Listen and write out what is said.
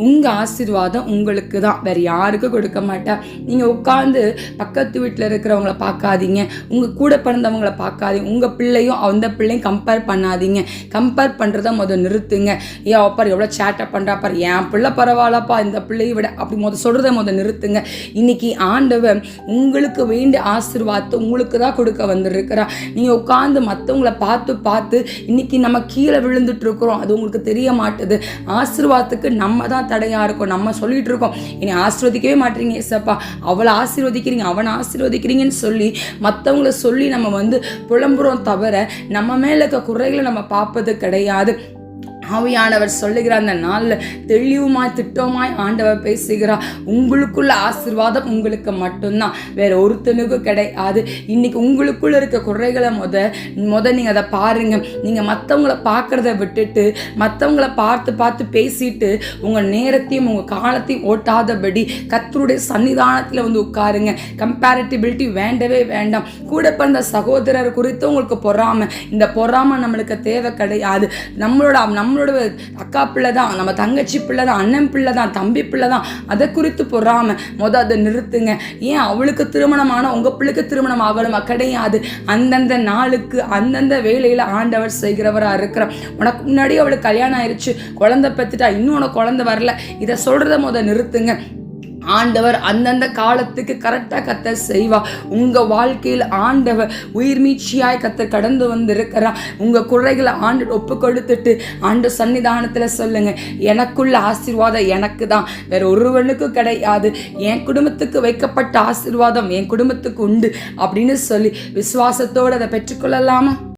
உங்கள் ஆசீர்வாதம் உங்களுக்கு தான், வேறு யாருக்கும் கொடுக்க மாட்டேன். நீங்கள் உட்காந்து பக்கத்து வீட்டில் இருக்கிறவங்கள பார்க்காதீங்க, உங்கள் கூட பிறந்தவங்கள பார்க்காதீங்க, உங்கள் பிள்ளையும் அந்த பிள்ளையும் கம்பேர் பண்ணாதீங்க. கம்பேர் பண்ணுறத நிறுத்துங்க. ஏன் அப்பார் எவ்வளோ சேட்டை பண்ணுறாப்பார், என் பிள்ளை பரவாயில்லப்பா இந்த பிள்ளையை விட அப்படி சொல்கிறத நிறுத்துங்க. இன்னைக்கு ஆண்டவர் உங்களுக்கு வேண்டிய ஆசீர்வாதத்தை உங்களுக்கு தான் கொடுக்க வந்திருக்கிறா. நீங்கள் உட்காந்து மற்றவங்களை பார்த்து இன்னைக்கு நம்ம கீழே விழுந்துட்டு இருக்கிறோம், அது உங்களுக்கு தெரிய மாட்டுது. ஆசீர்வாதத்துக்கு நம்ம தான் தடையாக இருக்கும். நம்ம சொல்லிட்டு இருக்கோம், இனி ஆசீர்வதிக்கவே மாட்டீங்க ஏசப்பா, அவளை ஆசீர்வதிக்கிறீங்க அவனை ஆசீர்வதிக்கிறீங்கன்னு சொல்லி மற்றவங்களை சொல்லி நம்ம புலம்புறோம் தவிர நம்ம மேலே இருக்க குறைகளை நம்ம பார்ப்பது கிடையாது. ஆவியானவர் சொல்லுகிறார், அந்த நாளில் தெளிவுமாய் திட்டமாய் ஆண்டவர் பேசுகிறார். உங்களுக்குள்ள ஆசீர்வாதம் உங்களுக்கு மட்டும்தான், வேற ஒருத்தனுக்கும் கிடையாது. இன்னைக்கு உங்களுக்குள்ள இருக்க குறைகளை நீங்கள் அதை பாருங்க. நீங்கள் மற்றவங்கள பார்க்கறத விட்டுட்டு மற்றவங்கள பார்த்து பேசிட்டு உங்கள் நேரத்தையும் உங்கள் காலத்தையும் ஓட்டாதபடி கர்த்தருடைய சன்னிதானத்தில் உட்காருங்க. கம்பேரிட்டிபிலிட்டி வேண்டவே வேண்டாம். கூட பிறந்த சகோதரர் குறித்து உங்களுக்கு பொறாமை, இந்த பொறாமை நம்மளுக்கு தேவை கிடையாது. நம்மளோட அக்கா பிள்ளை தான், நம்ம தங்கச்சி பிள்ளை தான், அண்ணன் பிள்ளை தான், தம்பி பிள்ளை தான், அதை குறித்து பொறாம அதை நிறுத்துங்க. ஏன் அவளுக்கு திருமணமான உங்க பிள்ளைக்கு திருமணம் ஆகணுமா? கிடையாது. அந்தந்த நாளுக்கு அந்தந்த வேலையில ஆண்டவர் செய்கிறவரா இருக்கிறார். உனக்கு முன்னாடி அவளுக்கு கல்யாணம் ஆயிடுச்சு, குழந்தை பெற்றுட்டா, இன்னும் உனக்கு குழந்தை வரல, இதை சொல்றத நிறுத்துங்க. ஆண்டவர் அந்தந்த காலத்துக்கு கரெக்டாக கர்த்தர் செய்வா. உங்கள் வாழ்க்கையில் ஆண்டவர் உயிர் மீட்சியாய் கர்த்தர் கடந்து வந்திருக்கிறார். உங்கள் குறைகளை ஆண்டு ஒப்பு கொடுத்துட்டு ஆண்டு சன்னிதானத்தில் சொல்லுங்க, எனக்குள்ள ஆசீர்வாதம் எனக்கு தான், வேற ஒருவனுக்கும் கிடையாது. என் குடும்பத்துக்கு வைக்கப்பட்ட ஆசீர்வாதம் என் குடும்பத்துக்கு உண்டு அப்படின்னு சொல்லி விசுவாசத்தோடு அதை பெற்றுக்கொள்ளலாமா?